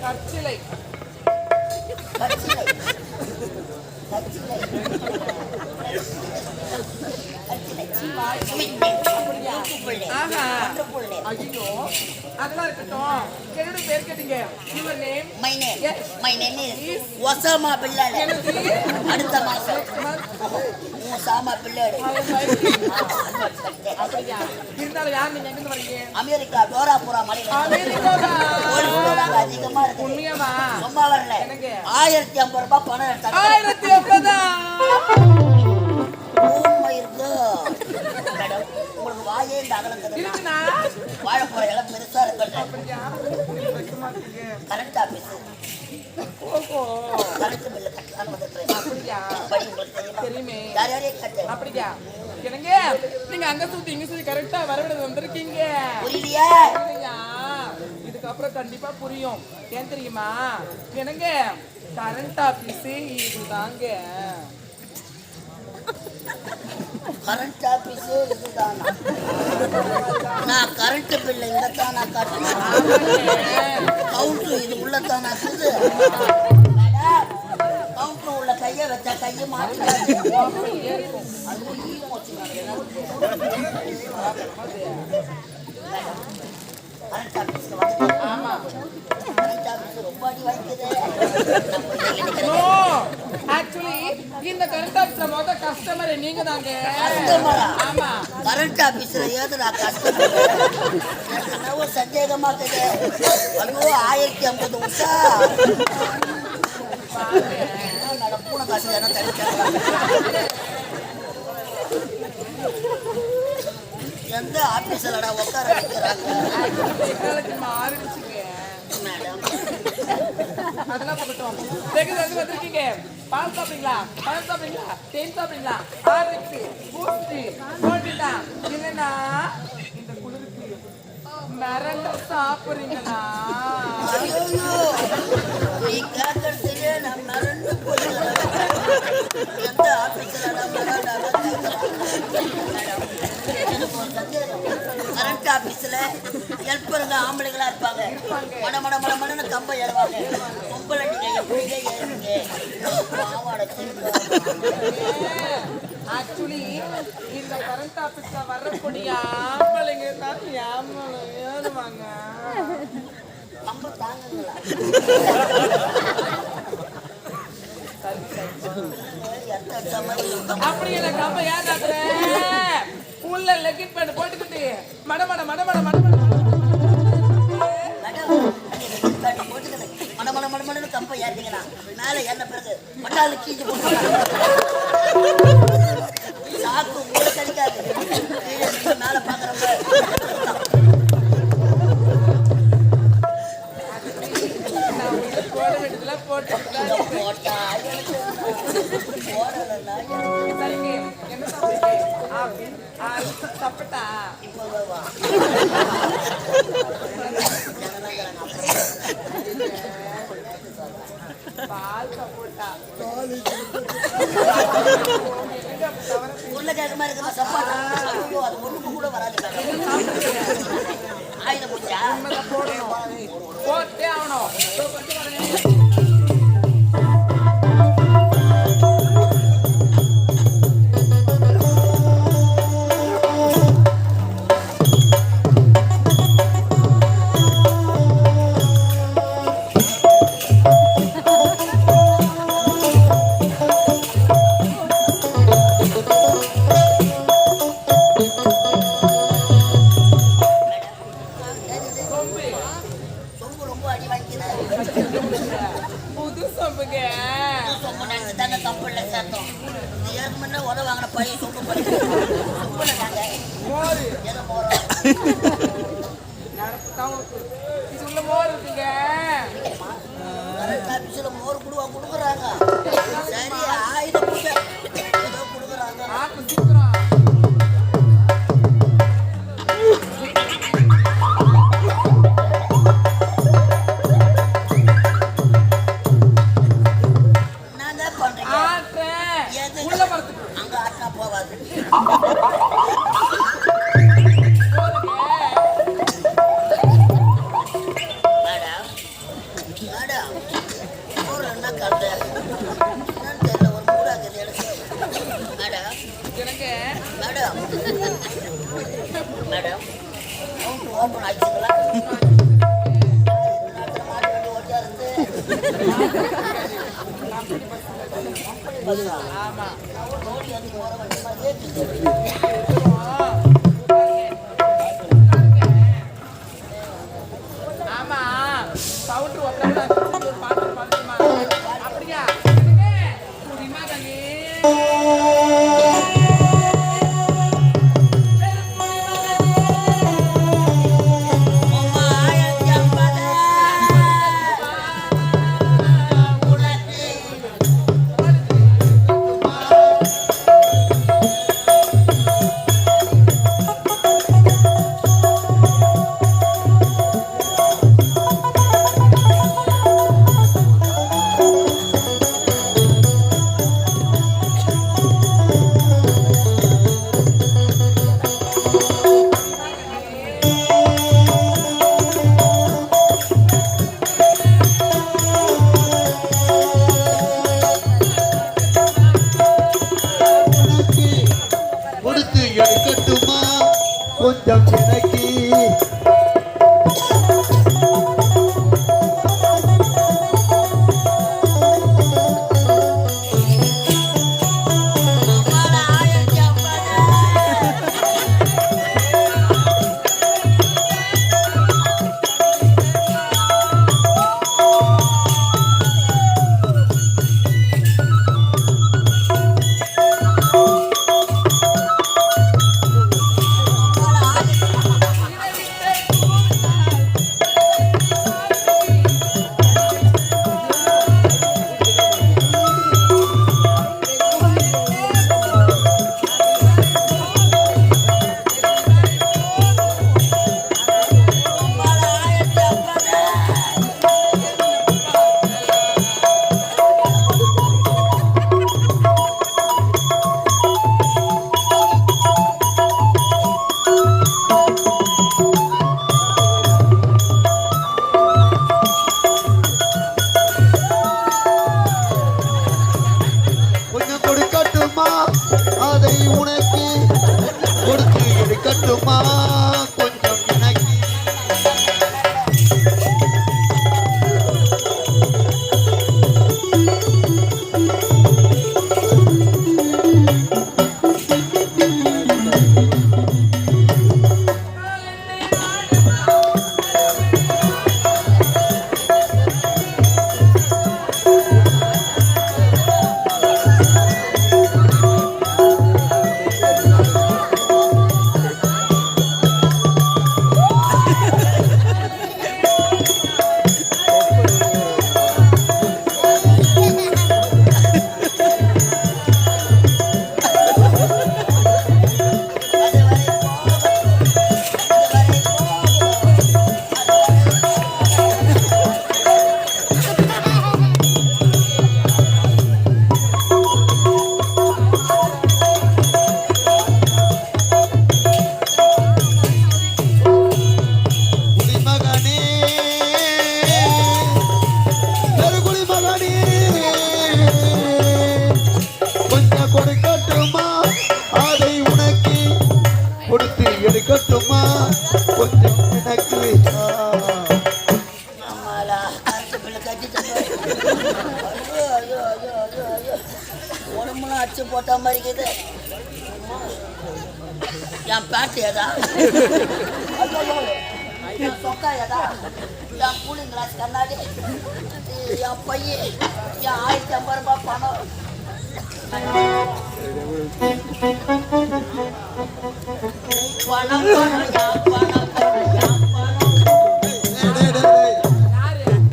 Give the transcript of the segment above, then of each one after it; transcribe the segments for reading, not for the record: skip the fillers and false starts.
கற்சிலை. கற்சிலை. அதெல்லாம் இருக்கட்டும். என்னோட பேர் கேட்டீங்க. Your name? My name is Osama Billadi. அடுத்த மாசம் ஒசாமா பில்லாடி. அப்படியா? இருந்தாலும் யார் நீங்க எங்க வரீங்க? அமெரிக்கா டோராபுரா மலையில. அமெரிக்காவா? அதிகமா இருக்கு. உண்மையாவா? சும்மா வரல. 1050 ரூபாய் பணம் எடுத்தாங்க. 1050. உங்களுக்கு வாயே இந்த அகலத்துல இருக்குனா? வாழைப்பழ இடம் பெருசா இருக்கட்டும். Current office. ஓஹோ. கரண்ட் பில் கட்டலான்னு வந்துட்டேன். அப்படியா? தெரியுமே. யார் யாரே கட்டு. அப்படியா? என்னங்க நீங்க அங்க சுத்தி இங்க சுத்தி கரெக்டா வரவிட வந்திருக்கீங்க. புரியலையா? இதுக்கப்புறம் கண்டிப்பா புரியும். ஏன் தெரியுமா? என்னங்க கரண்ட் ஆபீஸ் இதுதாங்க. கரண்ட் ஆபீஸ் இதுதானா? நான் கரண்ட் பில் இங்கத்தானா காட்டுறேன். கவுண்டர் இது உள்ளத்தானா இருக்குது. கவுண்டர் உள்ள கையை வச்சா கையை மாட்டாது. கரண்ட் ஆபீஸ்க்கு வந்து ஆமா கரண்ட் ஆபீஸ் ரொம்ப அடி வாங்கிக்குது. ஆக்சுவலி இந்த கரண்ட் ஆபீஸ்ல மொத கஸ்டமர் நீங்க தாங்க. ஆமா கரண்ட் ஆபீஸ்ல ஏதுடா கஸ்டமர்? என்னவோ சந்தேகமா இருக்குது. ஐயோ 1050 உஷா பூனை காசு என்ன தடுத்தாங்க. எந்த ஆபீஸ்லடா உட்கார வைக்கிறாங்க? மாறிடுச்சுங்க மேடம். அதெல்லாம் போகட்டும். வந்திருக்கீங்க. பால் சாப்பிடுங்களா? பழம் சாப்பிடுங்களா? தேன் சாப்பிடுங்களா? ஆரஞ்சு பூஸ்டி போட்டுட்டா இல்லைன்னா இந்த குளிருக்கு மிரண்ட சாப்பிடுறீங்களா? நீ கேட்கறதுலே நான் மிரண்டு போயிடுறேன். எந்த ஆபீஸ்லடா கரண்ட் ஆபீஸ்ல ஹெல்ப்பருங்க ஆம்பளைங்களா இருப்பாங்க. மட மட மட மடன்னு கம்ப ஏறுவாங்க. பொம்பளை நீங்க எப்படிங்க ஏறுவீங்க? ஆக்சுவலி இந்த கரண்ட் ஆபீஸ்ல வரக்கூடிய ஆம்பளைங்க தான் ஏறுவாங்க. கம்ப தாங்குங்களா? அப்படி எனக்கு கம்ப ஏன் உள்ள லெக்கிட் பண்ண போட்டுக்கிட்டு மட மட மட மட மட மட மட மட மட மடன்னு கம்ப ஏறிங்கன்னா மேல ஏறின பிறகு மட்டாளு கீழே சாக்கு உங்களை கிடைக்காது. கீழே மேல பாக்குறவங்க போட வேண்டியதுல போட்டா சரிங்க. என்ன சாப்பிடுறீங்க? சாப்பிட்டா பால் சாப்பிட்டா உருளைக்கிழங்கு மாதிரி இருக்கிற சாப்பாடு அது ஒண்ணுக்கு கூட வராது. ஆயுதம் முடிச்சா போட்டே ஆகணும். புது சொம்புங்க. சொம்பு நினைச்சு தாங்க கம்பெனில சேர்த்தோம். ஏற்கு முன்ன உத வாங்கின பையன் சொம்பு பண்ணி சொம்புல நாங்க மோர் எதை போறோம்? இது உள்ள மோர் இருக்குங்க. கரண்ட் ஆபீஸ்ல மோர் கொடுக்குறாங்க. சரி ஆயுதம் ஏதோ கொடுக்குறாங்க. அங்க ஆட்டினா போவாது. மேடம் மேடம் மேடம் ஓப்பன் ஆயிடுச்சுங்களா? ஆமா ஆமா பவுடர் ஒரு பாட்டு பாடுமா அப்படியா முடியுமா கண்ணே கொடுத்து எடுக்கட்டுமா கொஞ்சம் எனக்கு கொஞ்சம் கொடுக்கட்டுமா அதை உனக்கு கொடுத்து எடுக்கட்டுமா கொஞ்சம் எனக்கு குடிமகனே குடிமகனே கொஞ்சம் கொடுக்கட்டுமா அதை உனக்கு கொடுத்து எடுக்கட்டுமா கொஞ்சம் எனக்கு ஆமாலா அரைச்ச பிள்ளை கட்டி உடம்புலாம் அடிச்சு போட்ட மாதிரி இருக்குது என் பேட்டு ஏதா என் சொக்கா ஏதா என் கூலிங் கிளாஸ் கண்ணாடி என் பையன் என் 1050 ரூபாய் பணம் பணம் பணம்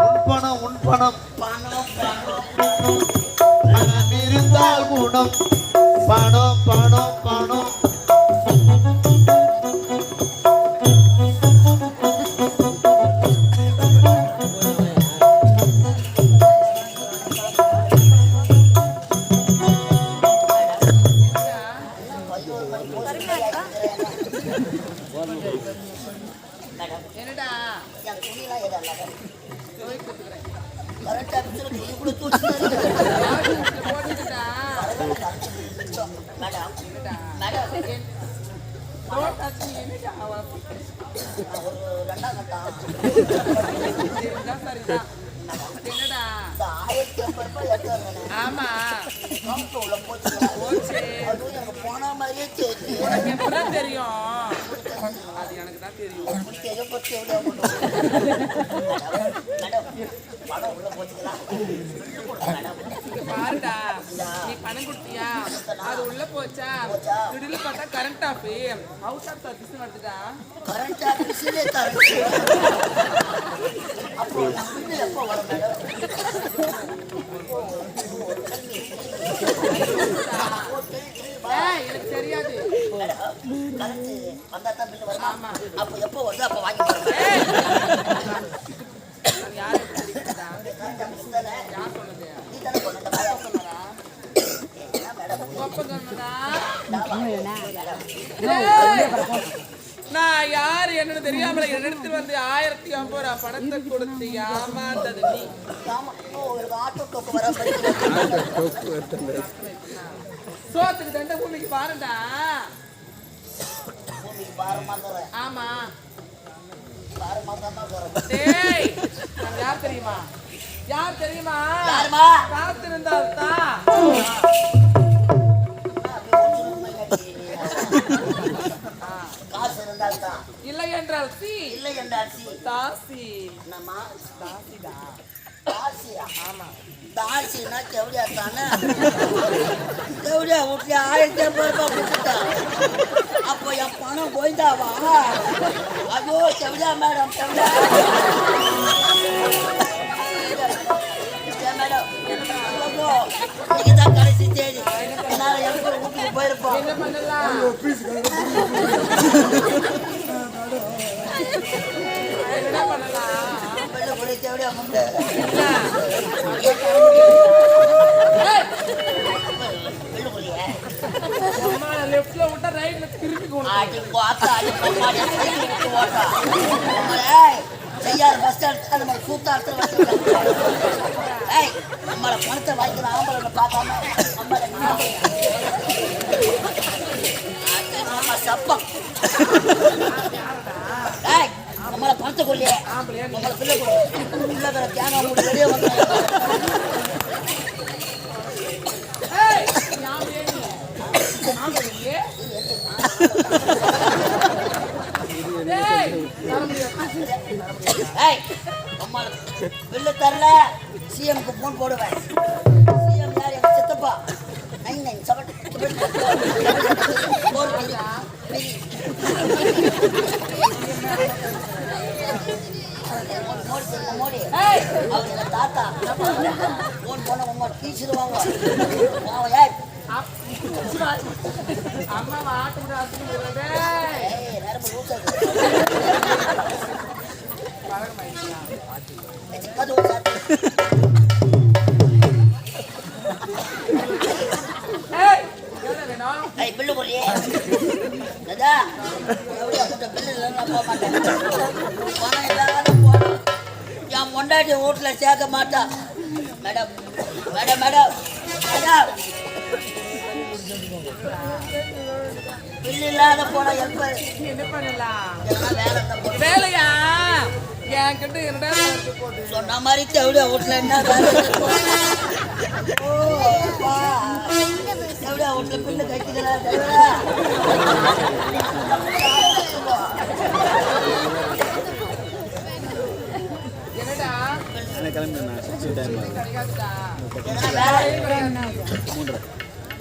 என் பணம் உன் பணம் பணம் பணம் இருந்தால் குணம் பணம் பணம் பணம் என்னடா என் துணிலாம் எதாவது போய் கொடுத்துக்கிறேன் கரெக்டாக பிடிச்சிருக்கு இப்படி தூச்சு போட்டுக்கிட்டா மேடம் என்னடா மேடம் தோட்டாச்சு என்னடா ஒரு 2ஆம் கட்டம் சரிதான் சரிதான் என்னடா இந்த 1050 ரூபாய் எடுத்து வந்தேன். ஆமா கவுண்ட் உள்ள போச்சு. போச்சு அதுவும் எனக்கு போன மாதிரியே தெரியுது. உனக்கு எப்பதான் தெரியும் அது எனக்கு தான் தெரியும் உங்களுக்கு எதை பத்தி எவ்வளோ மேடம் பணம் உள்ள போச்சுங்களா? இங்க பாருடா நீ பணம் கொடுத்தியா அது உள்ள போச்சா திடீர்னு பார்த்தா current off out of service வருதுடா கரண்ட் ஆஃபீஸிலே கரண்ட். அப்போ நம்ம எப்போ வரும் மேடம்? எனக்கு தெரியாது கரண்ட் வந்தா தான் பில்லு வருமா? ஆமா அப்போ எப்போ வருது அப்போ வாங்கி போறேன். யாரு தெரியுதா கரண்ட் ஆஃபீஸ் தானே? யார் சொன்னது நீ தானே கொண்டு மேடம்? சொன்னதா என்ன மேடம்? ஒப்ப சொன்னதா நான் யாரு என்னன்னு தெரியாமல எடுத்து வந்து 1050 ரூபா பணத்தை கொடுத்து ஏமாந்தது நீ ஆமா உங்களுக்கு ஆட்டோ டோக்கு வர சோத்துக்கு தண்டை பூமிக்கு பாருடா பூமிக்கு பாரமா தரேன். ஆமா பாரமா தான் தரேன். டேய் நான் யார் தெரியுமா யாருமா? காத்திருந்தால் தான் காசு இருந்தால் தான். இல்லை என்றால் சி இல்லை என்றால் சி. தாசி என்னம்மா? தாசிடா தாசியா? ஆமா தாசினா செவடியா தானே? செவடியா வீட்டுல 1050 ரூபாய் கொடுத்துட்டா அப்போ என் பணம் போய்தாவா? ஐயோ செவடியா மேடம் செவடியா மேடம் இன்னைக்கு தான் கடைசி தேதி. என்னால எப்படி வீட்டுக்கு போயிருப்போம். என்ன பண்ணலாம் என்ன பண்ணலாம் வெளில போய் செவடியா முண்டு வெளில போலியே அம்மா லெஃப்ட்ல விட்டா ரைட்ல திருப்பி கொண்டு ஆடி போத்தா ஆடி போமாடி சைக்கிள் ஓட்டா. ஏய் செய்யார் பஸ் ஸ்டாண்ட் அந்த மாதிரி கூத்தாட்டு வச்சிருக்காங்க. ஏய் நம்மள பணத்தை வாங்கிக்கிற ஆம்பளை பார்க்காம நம்மள நம்ம சப்பம். ஏய் நம்மள பணத்தை கொள்ளியே நம்மள பிள்ளை கொடு பிள்ளைகளை தேங்காய் மூடி வெளியே வந்து ஏய் நான் ஏறி நான் ஏறி டேய் வர முடியாது ஏய் நம்மள பிள்ளை தரல சிஎம்க்கு போன் போடுவேன். சிஎம் யார்? எங்க சித்தப்பா. 99 மோடி ஏய் அவர் எங்க தாத்தா. போன் போன உங்க டீச்சருவாங்க. ஏய் அம்மா வாட்டு விடாது டேய் ஏய் நரம்பு ஊத்தாது. பழகமாயிடுச்சா அது ஊத்தாது. ஏய் என்ன வேணும் ஏய் பில்லு போறியே அதா எவ்வளோ அந்த பில்லு இல்லைன்னா போக மாட்டேன். பணம் இல்லாத போனோம். என் பொண்டாட்டி வீட்டில் சேர்க்க மாட்டா. Madam madam madam madam bill இல்லாத போனா எப்ப என்ன பண்ணலாம் எல்லாம் வேலை தான் போடும். வேலையா என்கிட்ட என்னடா இருக்கு போகுது சொன்ன மாதிரி தெவிட வீட்டில் என்ன வேலை இருக்கும்? ஓ அப்பா தெவிட வீட்டில் பில்லு கைக்குதுடா தெவிடா. என்னடா கிடைக்காதுடா எதனா வேலை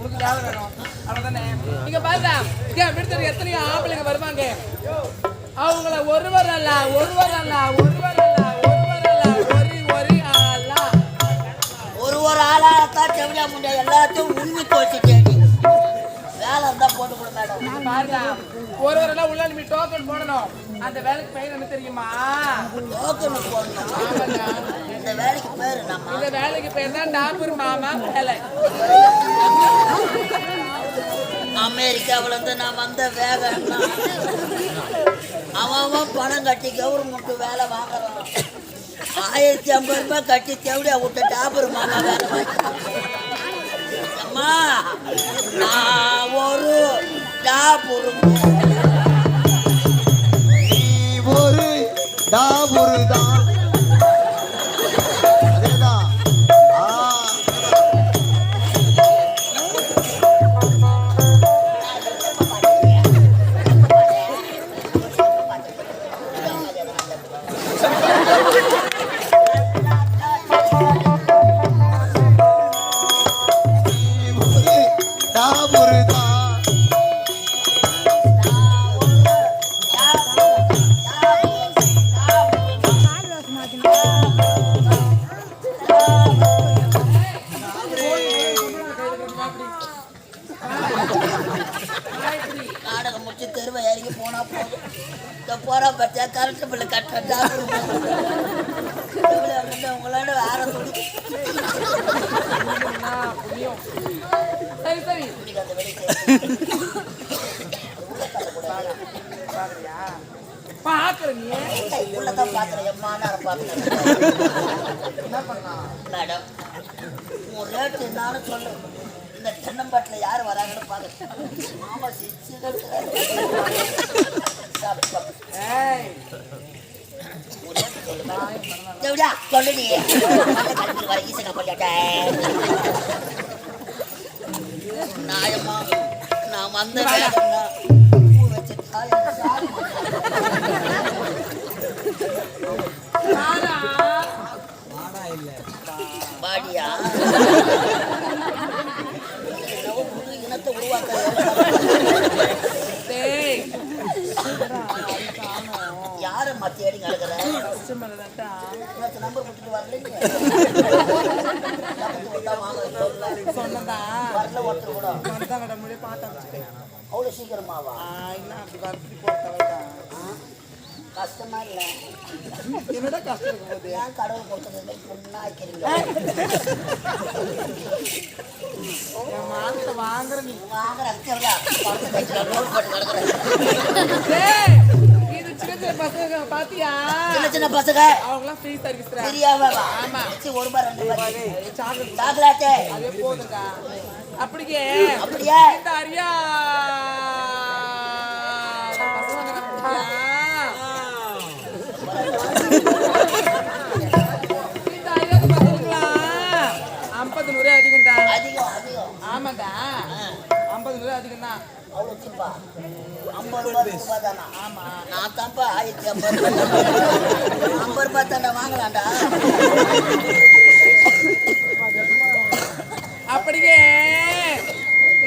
உனக்கு வேலை வேணும் அவ்வளவுதானே நீங்க பாருடா இங்க விடுதலை எத்தனையோ ஆம்பளைங்க வருவாங்க அவங்கள ஒருவர் அல்ல ஒரு ஆளாத்தான் தெவிடா முடியா எல்லாத்தையும் உண்மை தோச்சிட்டேன். வேலை இருந்தா போட்டு கொடு மேடம். பாருடா ஒருவர் எல்லாம் உள்ள நீ டோக்கன் போடணும் அந்த வேலைக்கு பெயர் என்ன தெரியுமா டோக்கன் போடணும். ஆமாடா இந்த வேலைக்கு பேரு நம்ம இந்த வேலைக்கு பேர் தான் டாபர் மாமா வேலை அமெரிக்காவில இருந்து நான் வந்த வேகம்னா அவன் பணம் கட்டி கவர்மெண்ட் வேலை வாங்குறான். 1050 ரூபாய் கட்டி தேவடியா விட்டு டாபர் மாமா வேலை வாங்கிக்கிறான். அம்மா நான் ஒரு டாபுரு டாபுருதான் அதேதான். டாபுருதான் நாடகம் முடிச்சு தெருவை இறங்கி போனா போதும். இந்த போறா பச்சா கரண்ட் பில்லு கட்டா உங்களோட வேற துணி சரி சரி அந்த வெளியே பாக்குற நீ உள்ளதான் பாக்குறேன் எம்மான பாக்குறேன். என்ன பண்ணா மேடம் உன் ரேட்டு என்னான்னு சொல்லு. இந்த தென்னம்பாட்டில் யார் வராங்கன்னு பாக்குறேன். மாமா ஏய் சொல்லு நீ வர ஈசனை பண்ணிட்ட நாயம்மா நான் வந்த பூ வச்சு பாடியா புது இனத்தை உருவாக்க டேய் யாரை தேடி நடக்கிற கஸ்டமர் தான்டா நம்பர் கொடுத்துட்டு வரல சொன்னதா வரல ஒருத்தர் கூட வந்தா விட முடிய பாட்டு அமைச்சிட்டேன் அவ்வளோ சீக்கிரமாவா என்ன அப்படி வரப்படி போட்டவா கஷ்டமா இல்லை என்னடா கஷ்டம் இருக்கும் போது ஏன் கடவுள் கொடுத்தது பொண்ணா ஆக்கிறீங்க என் மானத்தை வாங்குற நீ வாங்குற அக்கா பணத்தை கையில் ரோல் போட்டு கிடக்குறேன். டேய் இது சின்ன சின்ன பசங்க பாத்தியா சின்ன சின்ன பசங்க அவங்களாம் ஃப்ரீ சர்வீஸ் தெரியாம ஆமா. ஒரு ரூபாய் 2 ரூபாய் சாக்லேட் சாக்லேட்டு அதே போதுங்க அப்படியே அப்படியே இந்த அரியா பசங்க பாத்தியா இந்த அரியா பசங்களா 50 100 அதிகம்டா அதிகம் அதிகம் ஆமாடா 50 100 அதிகம் தான் அவ்வளோ சீப்பா 50 ரூபாய் தானா ஆமா நான் தான்ப்பா 1050 ரூபாய் தாண்டா வாங்கலாம்டா அப்படியே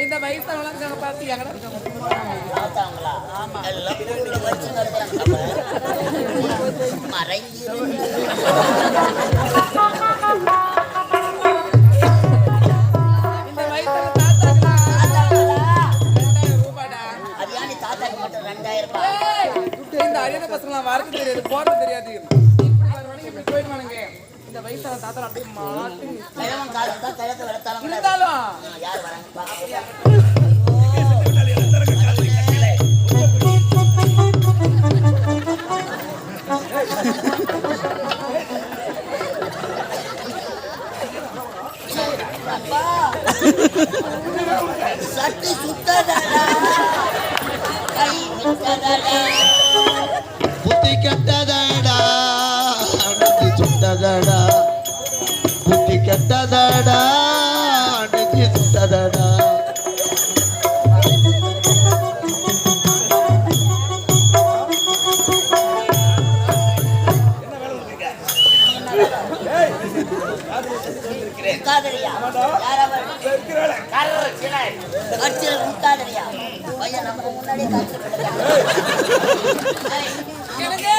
இந்த வயசானவங்க இருக்காங்க பாத்து எங்கடா இருக்காங்க பார்த்தாங்களா எல்லாம் ஊர்ல வச்சு நடக்கிறாங்க மறைஞ்சி இந்த வயசான தாத்தாங்களா பார்த்தாங்களா 2000 ரூபாடா அது ஏன் தாத்தாக்கு மட்டும் 2000 ரூபாய் ஏய், இந்த அரியாத பசங்களாம் வரது தெரியாது போறது தெரியாது இப்படி வருவானுங்க இப்படி போயிடுவானுங்க இந்த வயசான தாத்தா அப்படியே மாட்டி கிழவன் காலம் தான் கிழக்கு வெளுத்தாலும் இருந்தாலும் யார் வராங்கப்பா சட்டி சுத்ததடா கை விட்டதடா புத்தி கெட்டதடா அணைச்சி சுட்டதடா புத்தி கெட்டதடா அணைச்சி சுட்டதடா காதலியா யாரவர் கட்சியில் முக்காதலியா பையன் நமக்கு முன்னாடியே காட்சி எனக்கு